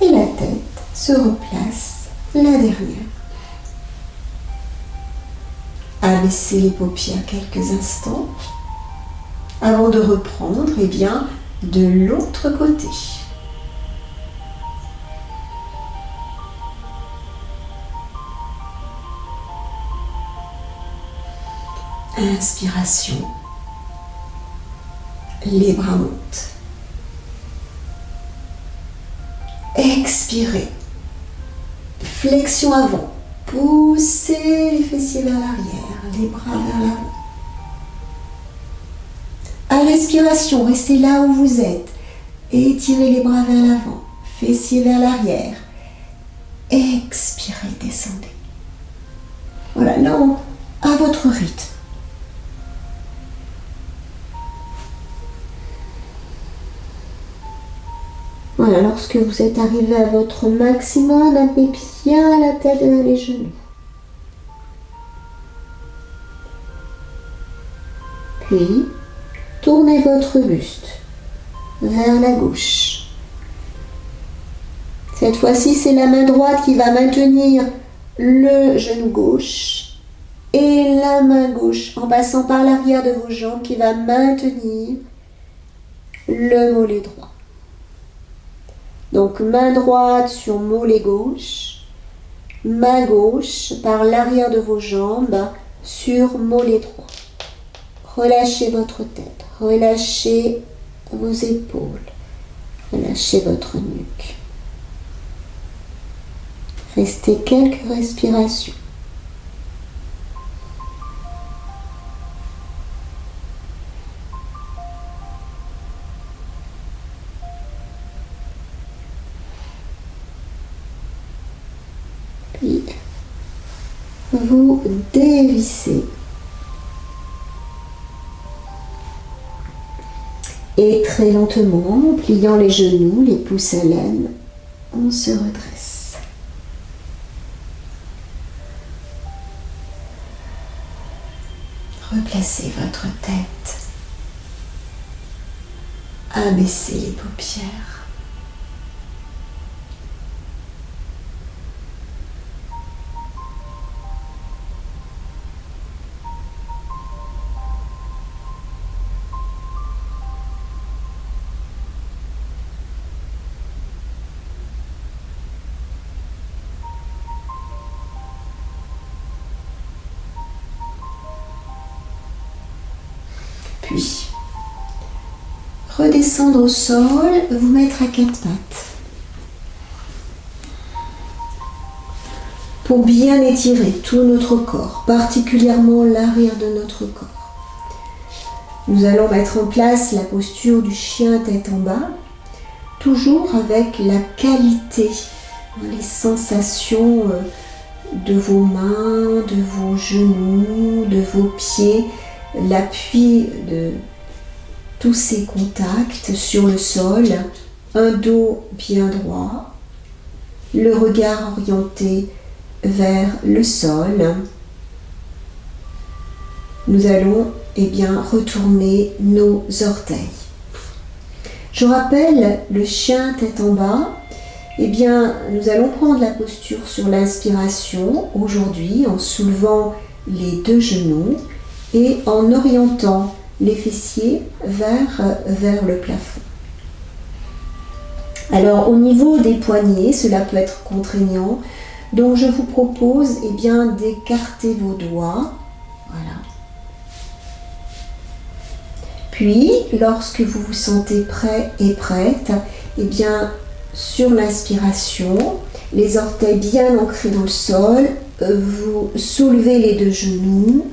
et la tête se replace, la dernière. Abaissez les paupières quelques instants avant de reprendre eh bien, de l'autre côté. Inspiration. Les bras montent. Expirez. Flexion avant. Poussez les fessiers vers l'arrière, les bras vers l'avant. À l'expiration, restez là où vous êtes. Étirez les bras vers l'avant, fessiers vers l'arrière. Expirez, descendez. Voilà, là, à votre rythme. Voilà, lorsque vous êtes arrivé à votre maximum, amenez bien la tête vers les genoux. Puis, tournez votre buste vers la gauche. Cette fois-ci, c'est la main droite qui va maintenir le genou gauche et la main gauche, en passant par l'arrière de vos jambes, qui va maintenir le mollet droit. Donc, main droite sur mollet gauche, main gauche par l'arrière de vos jambes sur mollet droit. Relâchez votre tête, relâchez vos épaules, relâchez votre nuque. Restez quelques respirations. Puis, vous dévissez. Et très lentement, en pliant les genoux, les pouces à l'aine, on se redresse. Replacez votre tête abaisser les paupières. Puis, redescendre au sol, vous mettre à quatre pattes. Pour bien étirer tout notre corps, particulièrement l'arrière de notre corps. Nous allons mettre en place la posture du chien tête en bas, toujours avec la qualité, les sensations de vos mains, de vos genoux, de vos pieds, l'appui de tous ces contacts sur le sol, un dos bien droit, le regard orienté vers le sol. Nous allons retourner nos orteils. Je rappelle le chien tête en bas. Nous allons prendre la posture sur l'inspiration aujourd'hui en soulevant les deux genoux et en orientant les fessiers vers le plafond. Alors au niveau des poignets, cela peut être contraignant, donc je vous propose d'écarter vos doigts. Voilà. Puis, lorsque vous vous sentez prêt et prête, sur l'inspiration, les orteils bien ancrés dans le sol, vous soulevez les deux genoux,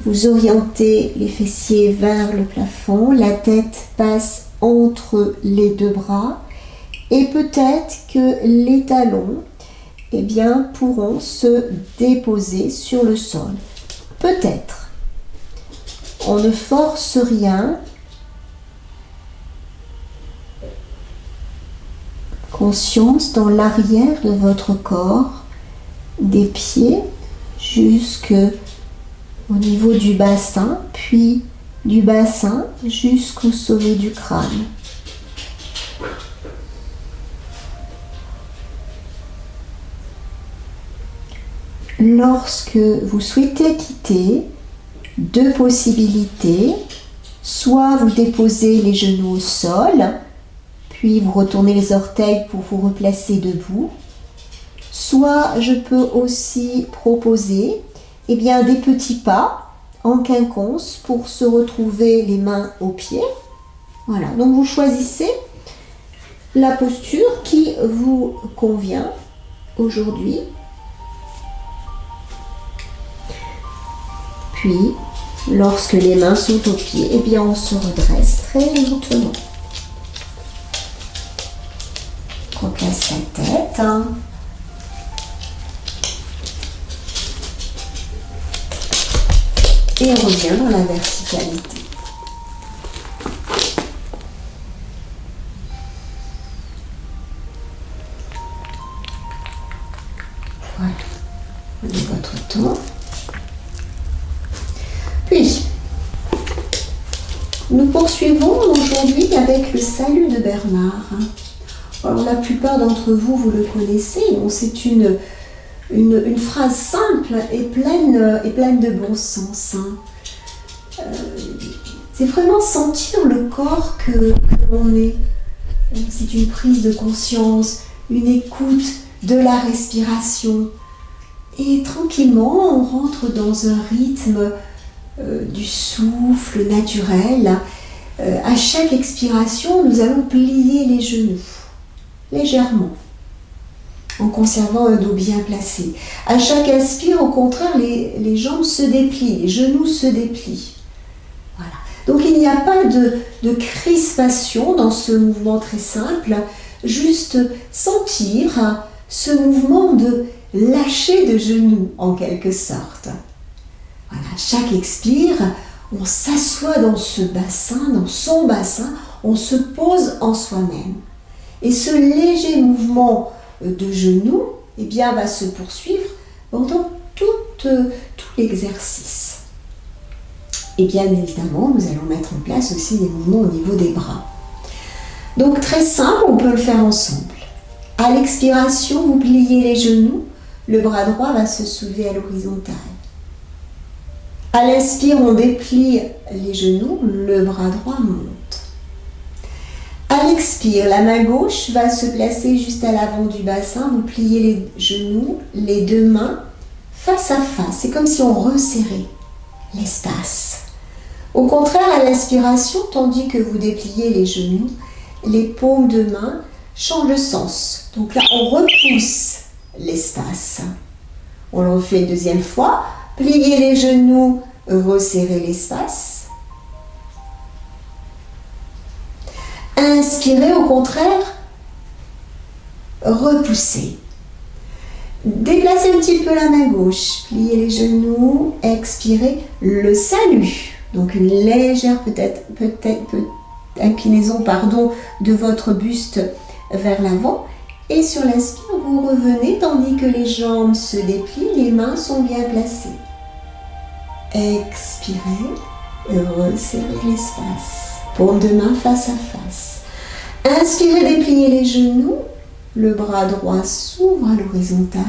vous orientez les fessiers vers le plafond, la tête passe entre les deux bras et peut-être que les talons pourront se déposer sur le sol. Peut-être. On ne force rien. Conscience dans l'arrière de votre corps, des pieds jusqu'au niveau du bassin, puis du bassin jusqu'au sommet du crâne. Lorsque vous souhaitez quitter, deux possibilités. Soit vous déposez les genoux au sol, puis vous retournez les orteils pour vous replacer debout. Soit je peux aussi proposer des petits pas en quinconce pour se retrouver les mains aux pieds. Voilà, donc vous choisissez la posture qui vous convient aujourd'hui. Puis, lorsque les mains sont aux pieds, on se redresse très lentement. On place la tête. Et on revient dans la verticalité. Voilà. Prenez votre temps. Puis, nous poursuivons aujourd'hui avec le salut de Bernard. Alors, la plupart d'entre vous, vous le connaissez. Bon, c'est une phrase simple et pleine de bon sens. C'est vraiment sentir le corps que l'on est. C'est une prise de conscience, une écoute de la respiration. Et tranquillement, on rentre dans un rythme du souffle naturel. À chaque expiration, nous allons plier les genoux, légèrement, en conservant un dos bien placé. À chaque inspire, au contraire, les jambes se déplient, les genoux se déplient. Voilà. Donc il n'y a pas de crispation dans ce mouvement très simple, juste sentir ce mouvement de lâcher de genoux en quelque sorte. Voilà. À chaque expire, on s'assoit dans ce bassin, dans son bassin, on se pose en soi-même. Et ce léger mouvement de genoux va se poursuivre pendant tout l'exercice. Et bien évidemment, nous allons mettre en place aussi des mouvements au niveau des bras. Donc très simple, on peut le faire ensemble. À l'expiration, vous pliez les genoux, le bras droit va se soulever à l'horizontale. À l'inspire, on déplie les genoux, le bras droit monte. À l'expire, la main gauche va se placer juste à l'avant du bassin, vous pliez les genoux, les deux mains face à face. C'est comme si on resserrait l'espace. Au contraire, à l'inspiration, tandis que vous dépliez les genoux, les paumes de main changent de sens. Donc là, on repousse l'espace. On le refait une deuxième fois. Pliez les genoux, resserrez l'espace. Inspirez, au contraire, repoussez. Déplacez un petit peu la main gauche, pliez les genoux, expirez, le salut. Donc une légère inclinaison de votre buste vers l'avant. Et sur l'inspire, vous revenez tandis que les jambes se déplient, les mains sont bien placées. Expirez, resserrez l'espace. Paume de main face à face. Inspirez, dépliez les genoux. Le bras droit s'ouvre à l'horizontale.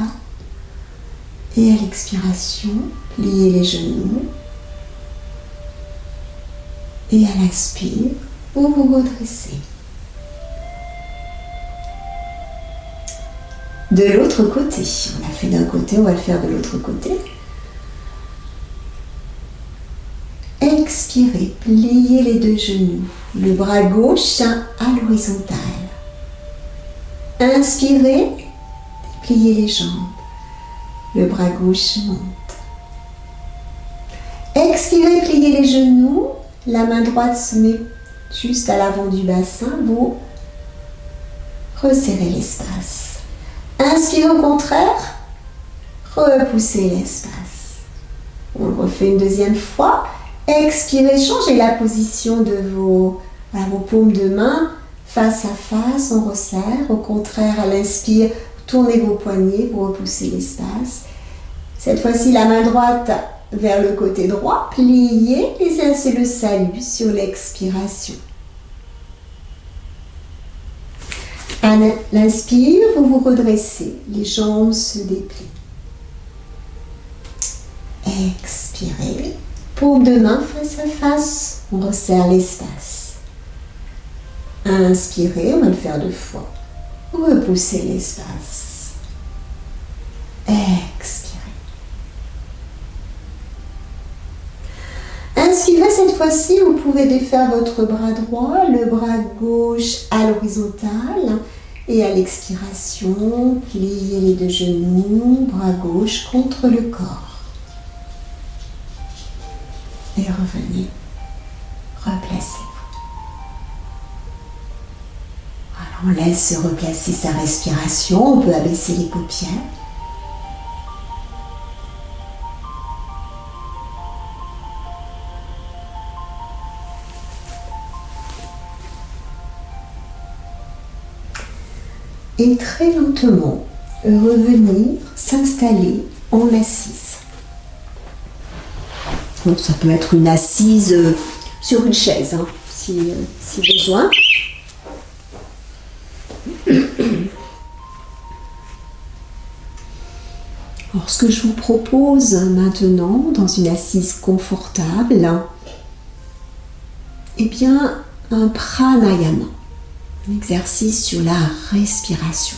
Et à l'expiration, pliez les genoux. Et à l'inspire, vous vous redressez. De l'autre côté. On l'a fait d'un côté, on va le faire de l'autre côté. Expirez, pliez les deux genoux. Le bras gauche à l'horizontale. Inspirez, pliez les jambes. Le bras gauche monte. Expirez, pliez les genoux. La main droite se met juste à l'avant du bassin. Vous resserrez l'espace. Inspirez au contraire. Repoussez l'espace. On le refait une deuxième fois. Expirez, changez la position de vos paumes de main. Face à face, on resserre. Au contraire, à l'inspire, tournez vos poignets, vous repoussez l'espace. Cette fois-ci, la main droite vers le côté droit, pliez et c'est le salut sur l'expiration. À l'inspire, vous vous redressez, les jambes se déplient. Expirez, paume de main face à face, on resserre l'espace. Inspirez, on va le faire deux fois. Repoussez l'espace. Expirez. Inspirez, cette fois-ci, vous pouvez défaire votre bras droit, le bras gauche à l'horizontale. Et à l'expiration, pliez les deux genoux, bras gauche contre le corps. Et revenez, replacez. On laisse se replacer sa respiration, on peut abaisser les paupières. Et très lentement, revenir s'installer en assise. Donc, ça peut être une assise sur une chaise, hein, si besoin. Alors, ce que je vous propose maintenant, dans une assise confortable, eh bien, un pranayama, un exercice sur la respiration.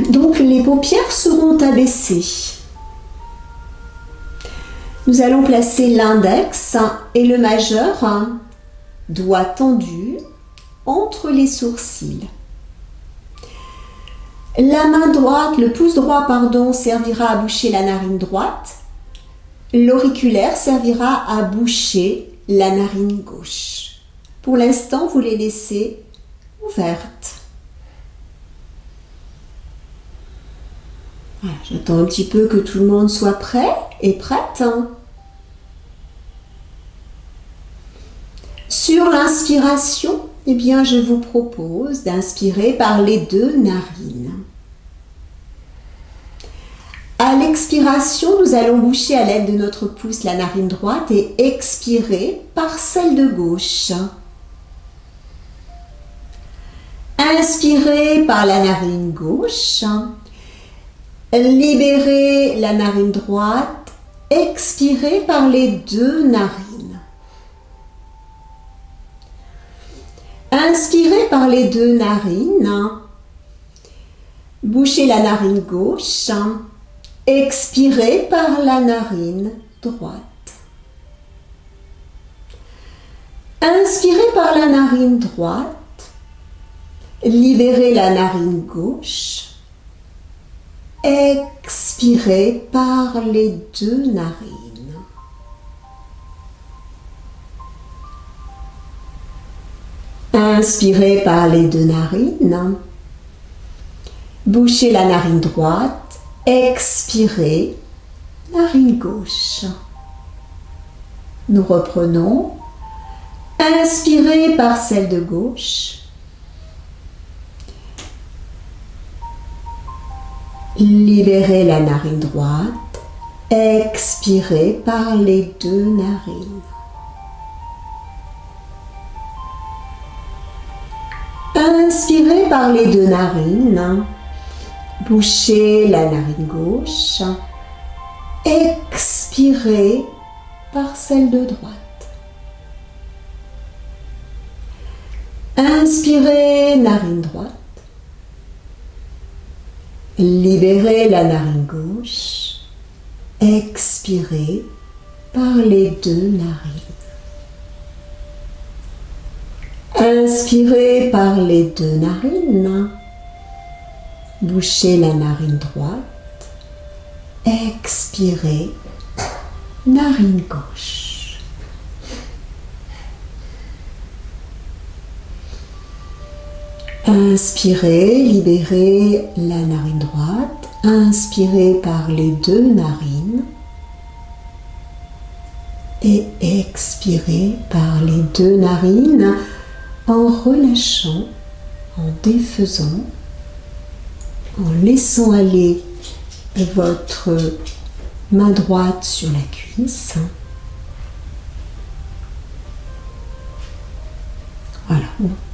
Donc, les paupières seront abaissées. Nous allons placer l'index et le majeur, doigt tendu, entre les sourcils. La main droite, le pouce droit, servira à boucher la narine droite. L'auriculaire servira à boucher la narine gauche. Pour l'instant, vous les laissez ouvertes. Voilà, j'attends un petit peu que tout le monde soit prêt et prête. Sur l'inspiration, eh bien, je vous propose d'inspirer par les deux narines. À À l'expiration, nous allons boucher à l'aide de notre pouce la narine droite et expirer par celle de gauche. Inspirez par la narine gauche. Libérez la narine droite. Expirez par les deux narines. Inspirez par les deux narines. Bouchez la narine gauche. Expirez par la narine droite. Inspirez par la narine droite. Libérez la narine gauche. Expirez par les deux narines. Inspirez par les deux narines. Bouchez la narine droite. Expirez, narine gauche. Nous reprenons. Inspirez par celle de gauche. Libérez la narine droite. Expirez par les deux narines. Inspirez par les deux narines. Bouchez la narine gauche. Expirez par celle de droite. Inspirez, narine droite. Libérez la narine gauche. Expirez par les deux narines. Inspirez par les deux narines. Bouchez la narine droite. Expirez, narine gauche. Inspirez, libérez la narine droite. Inspirez par les deux narines. Et expirez par les deux narines en relâchant, en défaisant, en laissant aller votre main droite sur la cuisse. Voilà.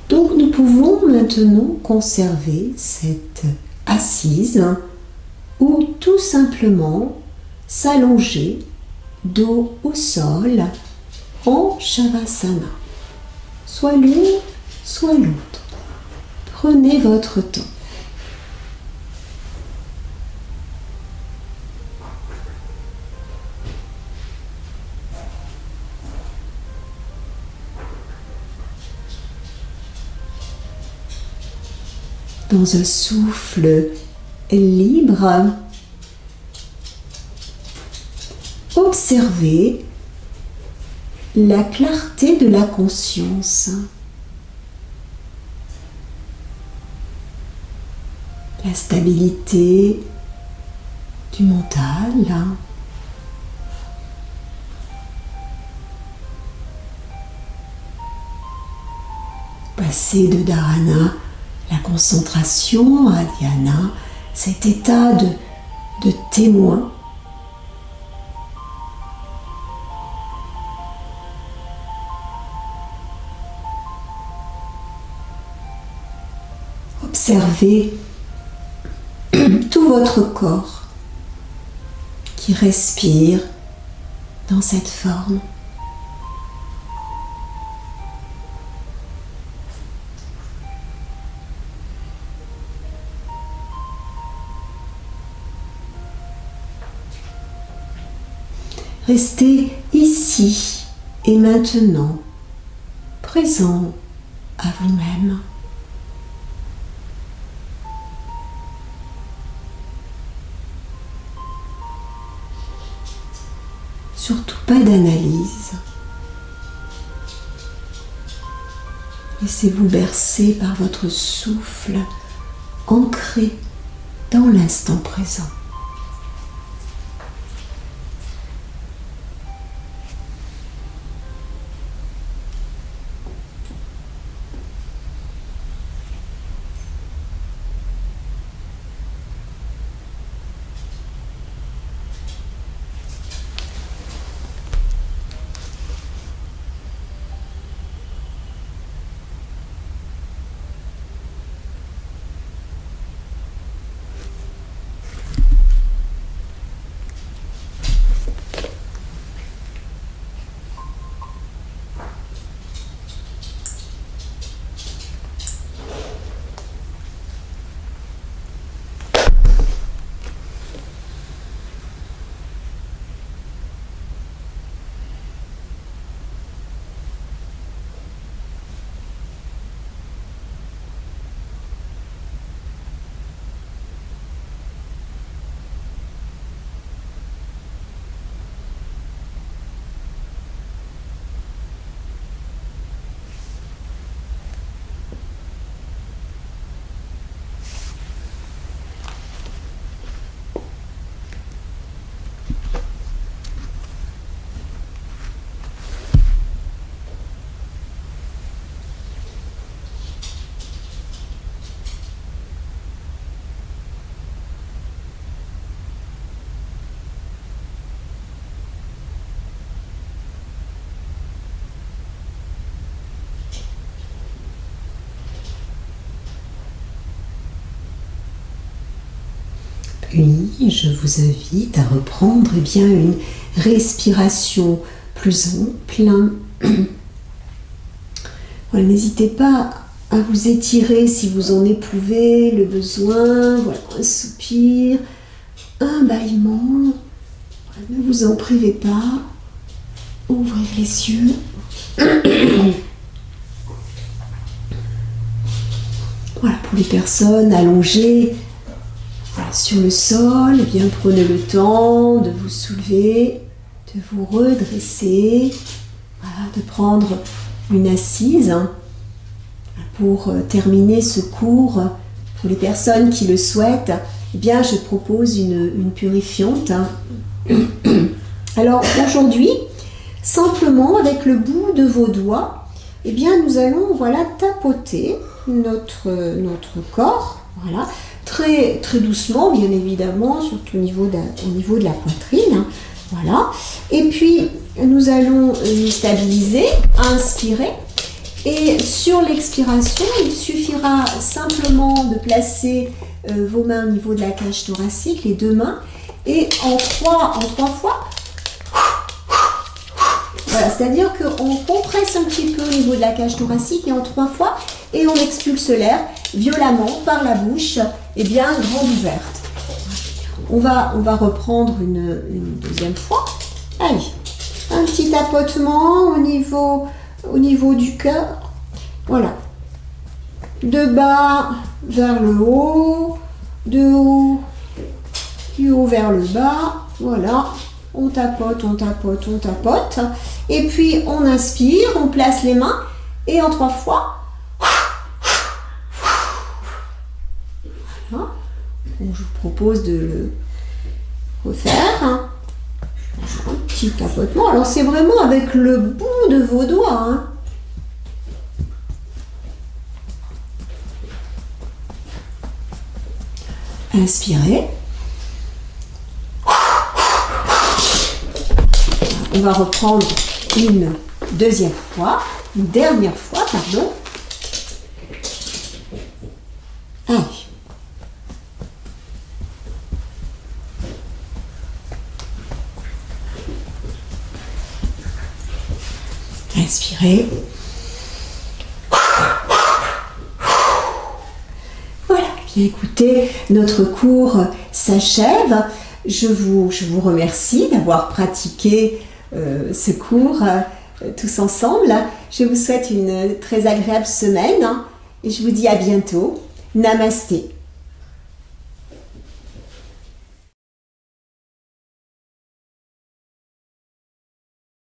Donc nous pouvons maintenant conserver cette assise ou tout simplement s'allonger dos au sol en Shavasana. Soit l'une, soit l'autre. Prenez votre temps. Dans un souffle libre, observez la clarté de la conscience, la stabilité du mental, passer de dharana, la concentration à dhyana, cet état de témoin. Observez tout votre corps qui respire dans cette forme. Restez ici et maintenant, présent à vous-même. Surtout pas d'analyse. Laissez-vous bercer par votre souffle, ancré dans l'instant présent. unis, je vous invite à reprendre bien une respiration plus ample. Voilà, n'hésitez pas à vous étirer si vous en éprouvez le besoin. Voilà, un soupir, un bâillement. Voilà, ne vous en privez pas. Ouvrez les yeux. Voilà, pour les personnes allongées voilà, sur le sol, eh bien prenez le temps de vous soulever, de vous redresser, voilà, de prendre une assise. Pour terminer ce cours, pour les personnes qui le souhaitent, eh bien je propose une purifiante. Alors aujourd'hui, simplement avec le bout de vos doigts, eh bien nous allons voilà tapoter notre corps, voilà, très doucement bien évidemment, surtout au niveau de la poitrine, voilà. Et puis nous allons nous stabiliser, inspirer, et sur l'expiration, il suffira simplement de placer vos mains au niveau de la cage thoracique, les deux mains, et en trois fois. Voilà, c'est-à-dire qu'on compresse un petit peu au niveau de la cage thoracique et en 3 fois, et on expulse l'air violemment par la bouche, et bien grande ouverte. On va reprendre une deuxième fois. Allez, un petit tapotement au niveau du cœur. Voilà. De bas vers le haut, du haut vers le bas. Voilà. On tapote, on tapote, on tapote. Et puis on inspire, on place les mains et en 3 fois. Voilà. Bon, je vous propose de le refaire. Un petit tapotement. Alors c'est vraiment avec le bout de vos doigts. Hein. Inspirez. On va reprendre une deuxième fois, une dernière fois, pardon. Allez. Inspirez. Voilà. Bien écoutez, notre cours s'achève. Je vous remercie d'avoir pratiqué ce cours tous ensemble. Je vous souhaite une très agréable semaine et je vous dis à bientôt. Namasté.